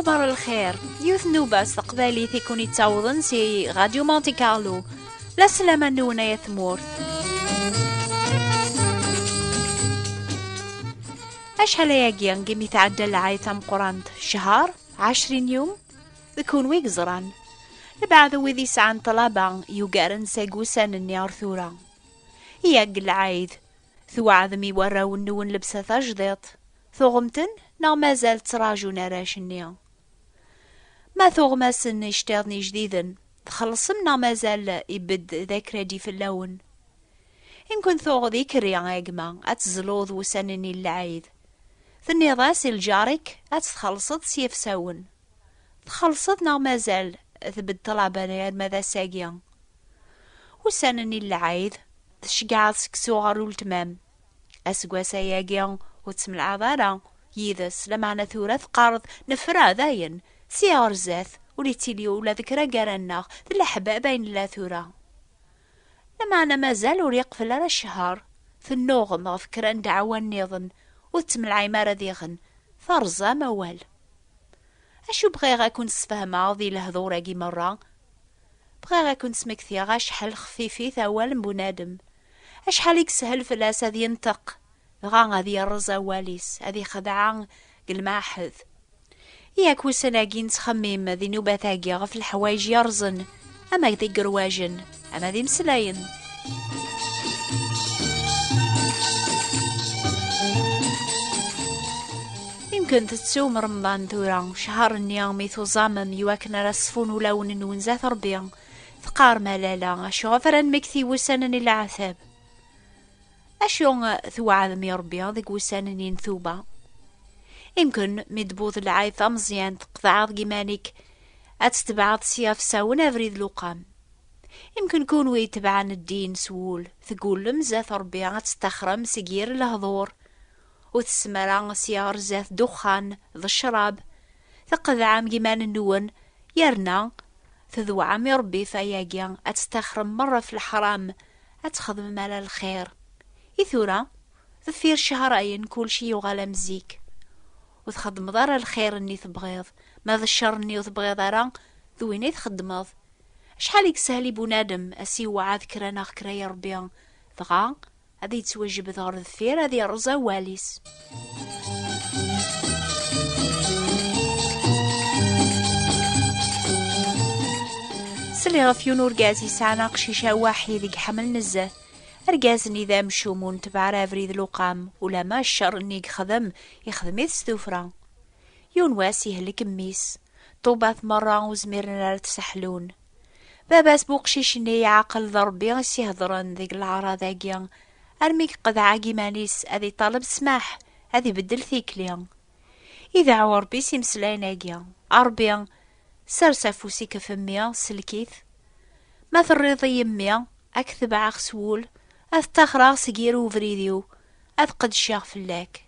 أخبار الخير يوث نوبة استقبالي تكون يتعوضن سي راديو مونتي كارلو. لا سلامة نونا يا ثمور. أشحال ياقيا قيم يتعدى العاية مقرانت شهر 20 يوم ذكون ويقزران لبعض وذي سعان طلابا يقارن ساقوسان النيار ثورا ياق العايد ثو عظمي وراو النون لبسة تجديط ثغمتن نا مازال تراجو نراش النيا ما ثغماسن يشتاضني جديدا تخلصمنا مازال يبد ذاكرة دي في اللون إن كنت ثوغ ذيكري يا أجمع أتزلوض وسنني العايد ثني راسي الجارك أتخلصت سيف ساون تخلصتنا مازال ثبت طلبنا ماذا ساقيا وسنني العايد تشقعت سكسوغر والتمام أسقواسا ياقيا وتسم العذارة يذس لمعنى ثورة قارض نفرا ذاين سيار زاث وليتيليو ولا ذكرى قرنا ذلا حبابين لا ثورة لمعنى مازال وريق في لرا الشهر ثنوغ فكرا دعوى النظن وتم العمارة ذيغن فرزا موال أشو بغي غاكون سفهما ذي لهذورة كي مرة بغي غاكون سمكثي غاشحال خفيفي ثوال بنادم أشحال يكسهل فلاس هذي ينطق غا هذي الرزا واليس هذي خدعان الماحذ ياك وسناقين تخميم ذي نوبة ثاقيا غف الحوايج يرزن أما ذي قرواجن أما ذي مسلاين يمكن تتسوم رمضان ثورا شهر النيام يثوزامم يواكنا رصفون ولون ونزاث ربيا ثقار ملالا أشو غفرا مكثي وسنن العثاب أشو ثو عظمي ربيا ذيك وسنن ثوبا يمكن مدبوط العايثة مزيان تقطع جيمانيك أتتبعض سياف ساون أفريد لقام يمكن كونوا يتبعن الدين سول تقول لمزاث ربيا تستخرم سجير الهضور وتسمرا سيار زاث دخان ذا الشراب ثقذعام جيمان النون يرنا تذو عمي ربي فياقيا أتستخرم مرة في الحرام أتخذ مال الخير إثورا ذفير شهرين كل شي يغالى مزيك وتخدم دار الخير اني تبغيض ماذا الشر اني تبغيض راه ذويني تخدمض شحال يكسهلي بنادم اسي وعاد كرانا كرا يا ربي دغا هذا يتوجب دار الثير هذه رزا واليس سلي غفيون ورقازي ساعنا قشيشة واحد ذيك حمل نزه أرقازني ذا مشومون تبع رافريد لقام ولا ما الشر اني يخدم يستوفرا يون واسي هلك ميس طوبات مرة وزميرنا تسحلون باباس بوقشيشني يعقل ضربي يسيهضرن ذيك العرا ذاقيا أرميك قد عاقي مانيس أذي طالب سماح أذي بدل ثيكليا إذا عور بيسي مسلايناقيا عربيا سرسافوسي كفميا سلكيث ما ثريضي يميا أكثب عغسول أثتخرا سجيرو فريديو أثقد الشاغ فلاك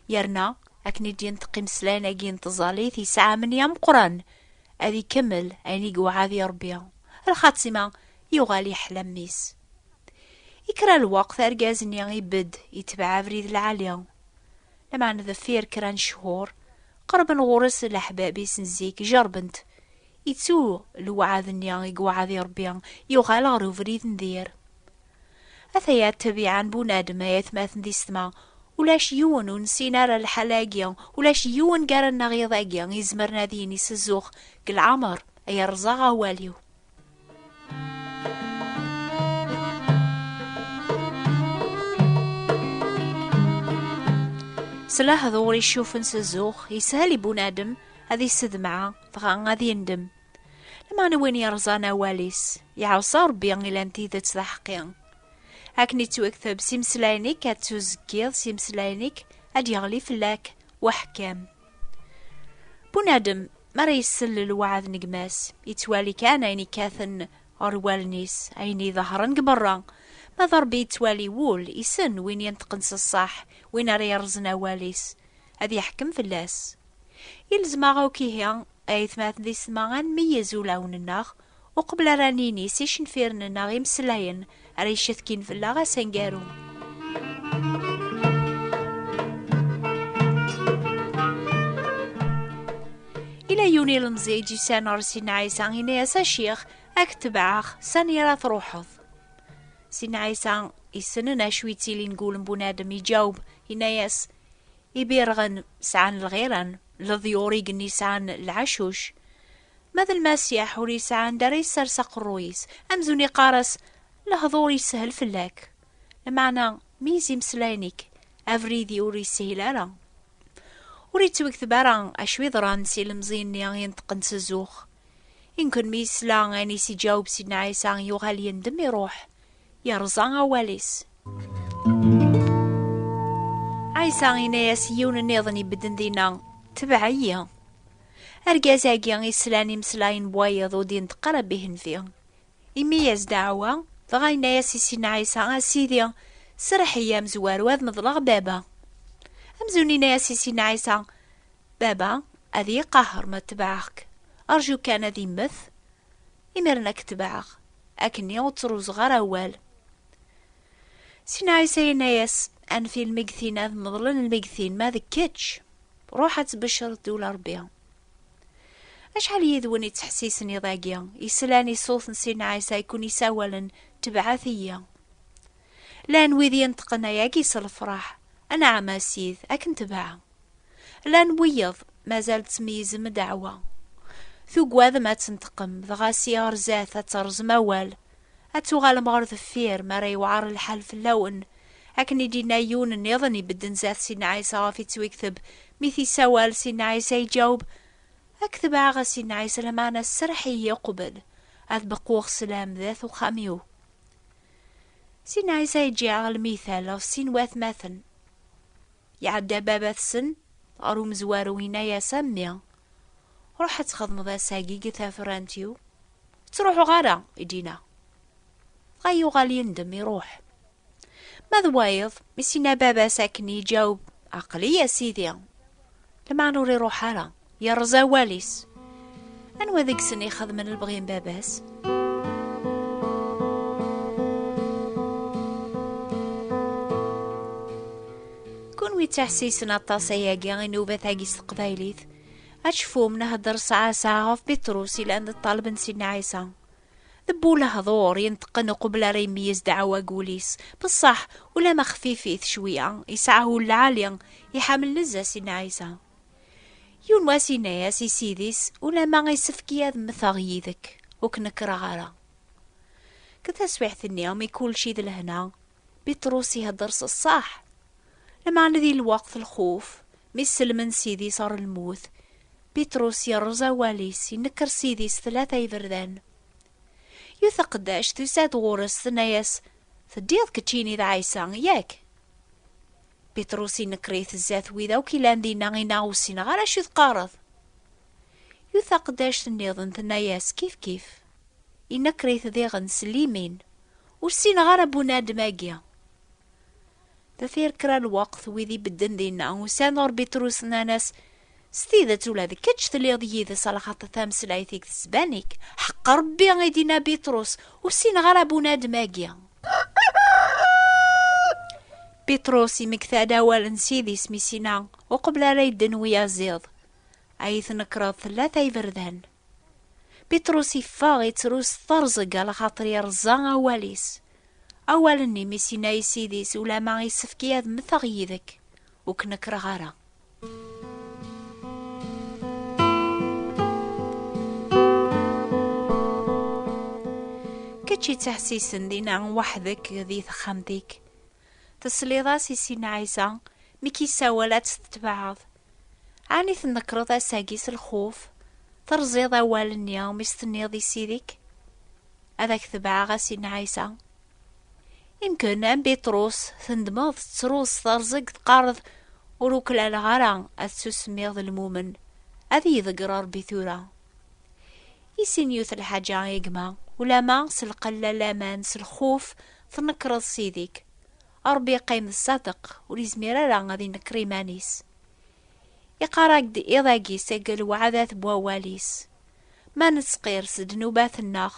يرنا أكني دين تقيم سلانا جين تظاليث يسعى من يام قران أذي كمل أيني قوعاذي ربيا الخاتمة يغالي حلميس يكرا الوقت أرقازني يبد يتبع فريد العالية لما نذفير كران شهور قرب نغورس الأحبابي سنزيك جربنت يتسو الوعاذني يقوعاذي ربيا يغالي غرو فريد نذير أثيات تبيعان بونادم يثماثن دي سما ولاش يون ونسينا الحلاقيا ولاش يون قارنا غيضاقيا يزمرنا ديني سزوخ قل عمر أي رزاغا واليو سلاح ضوري شوفن سزوخ يسهلي بونادم هذي سدمعة فغان غادي يندم لما نوين يرزانا واليس يعوصا ربيا إلا انتي ذات تحقيا هاكني توكثب سيمسلاينيك هاتوزكيض سيمسلاينيك هاد يغلي فلاك وحكام بنادم مرا يسل الوعد نقماس يتوالي كان عيني كاثن أروالنيس عيني ظهرن قبرا ما ضربي يتوالي وول يسن وين ينتقنس الصح وين راه رزنا واليس هذي يحكم فلاس يلزم غاوكيها ايثمات ذي سماغان ميزو لون الناغ وقبل رانيني سيش نفيرن الناغ يمسلاين ريشثكين في اللاغا سنقارو أيوني المزيج يسان أرسين عيسان إنياس الشيخ أكتبعخ سنيرا تروحض. سين عيسان يسننا شويتي اللي نقول بنادم يجاوب إنياس يبيرغن سعان الغيران لضيوري قني سعان العشوش ماذا المسيح وري سعان داري سرسق الرويس أمزوني قارس لهضوري سهل فلاك المعنى ميزي مسلانيك أفريدي وري سهلارا وريت وكثبارا أشوي ضران سي المزين ينتقن سزوخ يمكن ميسلا غاني سي جاوب سيدنا عيسى يوغال يندم يروح يرزان أواليس عيسى غيناياس يون النظني بدن دينا تبعيا أرقازاقيا يسلاني مسلاين بوايض ودين تقرب بهن فيه إمياز دعوة فغايناياس سيدنا عيسى سيدي سرحيا مزوار واذ مضلغ بابا أمزوني ناسي سيدنا عيسى بابا أذي قهر ما تبعك أرجو كان ذي مث إمرنك تبعك أكني وطرو صغار أول سيدنا عيسى ينايس أن في المقثين أذ مظلن المقثين ما ذكتش روحت بشر دولار بيها أشحال يذوني تحسيسني ضاقيا يسلاني صوت سيدنا عيسى يكون يساولا تبعثيا لان ويذي ينتقنا ياقيس الفرح أنا عما سيد أكن تبعا لان ويض ما زالت تميز مدعوة ثوق واذا ما تنتقم ضغاسي أرزاث أترز موال أتوغال مغرض الفير ما راي وعار الحال في اللون أكن يدينا يون النظني بدن زاث سيدنا عيسى غافي تويكثب ميثي سوال سيدنا عيسى يجاوب أكثب عغا سيدنا عيسى لمعنى السرحي يقبل أذبقوغ سلام ذاث وخاميو سيدنا عيسى يجي على المثال أو سين واث مثل يعدى بابا السن أرو مزوارو هنايا سميا روحت تخدم ذا ساقي قثا فرانتيو تروحو غارا يدينا غايو غالي يندم يروح ماذا وايض مسينا بابا ساكن يجاوب عقلي يا سيدي لما نوري روح هارا يرزا واليس أنو ذيك سن يخذ من البغين باباس كون تحسيسنا الطاسياقي غينو بثاقيس القبايليث أشفو من هدر ساعة في بيتروسي لأن الطالب سيدنا عيسى ذبوله هضور ينتقن قبل ريميز دعوة قوليس بالصح ولا مخفيفيث شوية يسعه العالية يحامل لزة سيدنا عيسى يون واسينا يا سيديس ولا ما غيسفكي هذا مثاغيذك وكنكرا غارا كذا سويحت النيوم يكول شي لهنا بيتروسي هدرس الصح لما ذي الوقت الخوف مثل من سيدي صار الموت بيتروس يرزا واليس ينكر سيديس 3 يبردان يوثق داش تساد غورس ثنايس ثديض كتشيني ذا عيسى ياك بيتروس ينكريث الزاث ويذا وكيلان دينا غيناوسين غالا شو ثقارض يوثق داش ثنيضن ثنايس كيف ينكريث ذي غن سليمين وسين غالا بناد ماقيا تثير كرا الوقت ويذي بدن دينا وسانور بيتروس ناناس ستيذا تولا ذي كتش تليض يذي صلاحة ثامس لايثيك تسبانيك حق ربي غيدينا بيتروس وسين غالا بناد ماقيا بيتروس يمكثا داوال نسيدي سمي سينا وقبل ريدن ويا زيض عيث نكراض 3 يبردان بيتروس يفاغي تروس ثرزق على خاطر يرزان أواليس أولني ميسينا يسيديس ولا ما يسفكي هذا مثغيذك وكنكرا غارا كتشي تحسيس دينا وحدك ذي ثخامتك تسليضا سيسينا عيسى ميكي ساولات تتبعض عاني ثنكرض ساقيس الخوف ترزيض أول اليوم مستنيض يسيدك هذاك ثبعا سيدنا عيسى يمكن أن بيتروس ثندمض تروس ترزق تقارض وروكل على غرا أتسميض المؤمن أذي ذقرار بثورة يسين يوث الحاجة يقما ولا ما سلقلا لامان سلخوف ثنكرض سيديك أربي قيم الصدق وليزميرا راه غادي نكري مانيس يقراك دي إضاقي ساقل وعذات بواليس ما نتسقير سدنوبات الناغ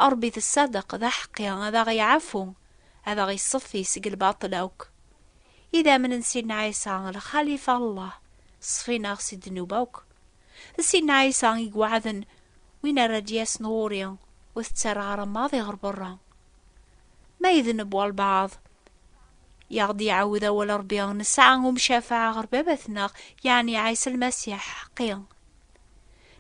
أربي الصدق ذا حقي هذا غيعفو هذا غيصفي سقل باطلوك إذا من نسينا عيسى الخليفة الله صفينا غسي دنوبوك السيدنا عيسى يقعدن وين رادياس نوريا وتترعر ماضي غربرا ما يذنب والبعض يغدي يعوذ أول ربيان نسعهم شافع غربابتنا يعني عيسى المسيح حقيا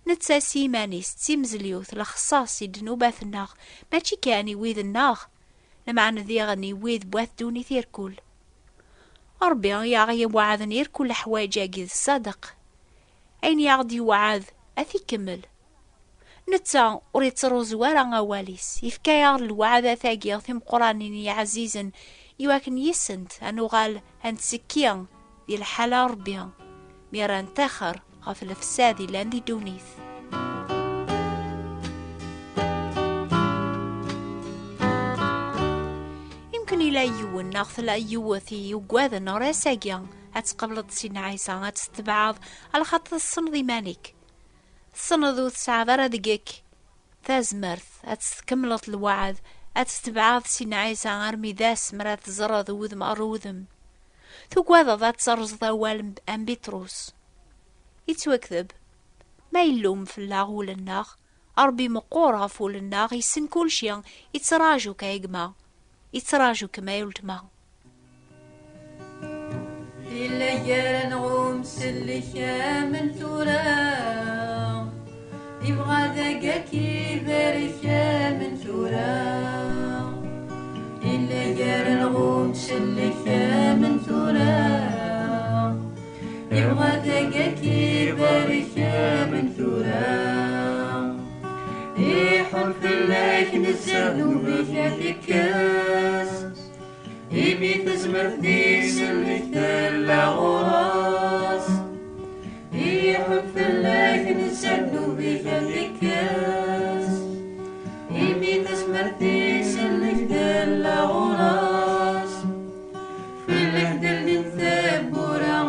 نتساسي مانيس تيمزليوث لخصاصي دنوباتنا ماشي كاني ويذ الناغ لمع نذيغني ويذ بواث دوني ثيركول ربيان ياغي وعذ يركل حوايجا قيذ صادق أين يغدي وعذ أثي كمل نتا وريت روزوارا غواليس يفكايا الوعد ثاقيا ثم قرانيني عزيزا يواكن يسنت أنو غال هنتسكيا دي الحالة ربيا ميران تاخر غف الفسادي لاندي دونيث يمكن إلا يون ناغث لا يوثي يقواذ نوراساقيا هتقبلت سينا عيسى هتستبعض على خط الصنضي مانيك الصنضو تسعذر دقيك ثازمرث هتستكملت الوعد هتستبعض سينا عيسى غرمي داس مرات زرد وذم أروذم ثقواذا ذات صرز ذوال أم بيتروس يتوكذب ما يلوم في اللاغول الناغ أربي مقورها فول الناغ يسن كل شيء يتراجو كيقما يتراجو كما يلتما إلا جارن غوم سلكا من ثورا يبغى ذاكي ذاركا من ثورا إلا جارن غوم سلكا من ثورا يبغى ذاكي ذاركا من ثورا يحب الله نزهو بك في كاس يبي تزمر ديس المثال غراس يحب الله نزهو بك في كاس يبي تزمر ديس المثال غراس في الهدى اللي نثاب ورا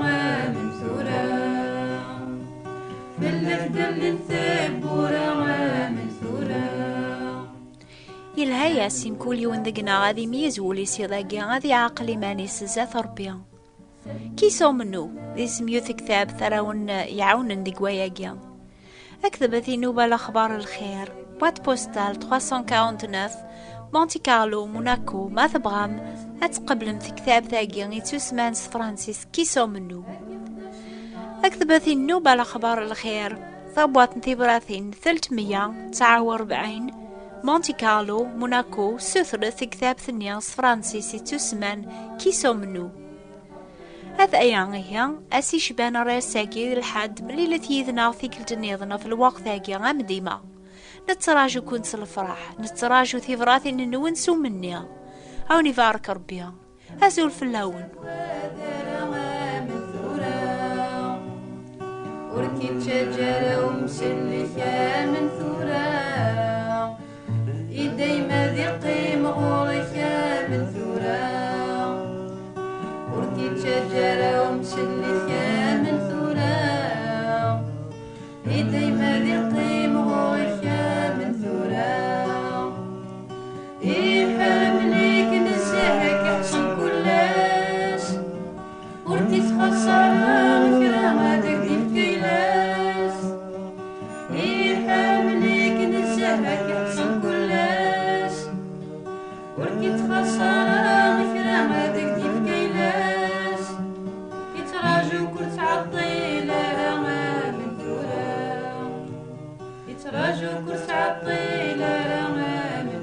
من ثورا في الهدى اللي نثاب ورا من ثورا يلهايا سيم كل يوم ذقنا غادي ميزولي سيضاقي غادي عقلي ماني سزات ربيا كيسو منو ذي سميوث كتاب ثراون يعاون ذقواياقيا أكذبتي نوبة الأخبار الخير بوات بوستال 349 مونتي كارلو موناكو ما تبغام أتقبلم في كتاب ثاقي يتسمان فرانسيس كيسو منو أكذبتي نوبة الأخبار الخير ثبوات نتيبراثين 349 مونتي كارلو موناكو سثرث كتاب ثنياس فرانسيسي تسمان كيسو منو هذا أيام هي أسي شبان راساكي الحد مليلة يذنا في كل جنيضنا في الوقت ذاكي غام ديما نتراجو كنت الفرح نتراجو ثيفراثي ننونسو مني أو نفارك ربيا أزول في اللون وركيت شجرة ومسلكة من ثورة دايما ذي قيم غوركا من ثورا وركيت شجرة ومسلكة من ثورا دايما ذي قيم غوركا من ثورا حامليك نزهك احسن كلاس وركيت خسارة غفرة هذاك دي الكيلاس حامليك نزهك احسن كلاس وركيت خسارة غفرة هذاك دي الكيلاس يتراجو كل تعطيلة من ثورا يتراجو كل تعطيلة من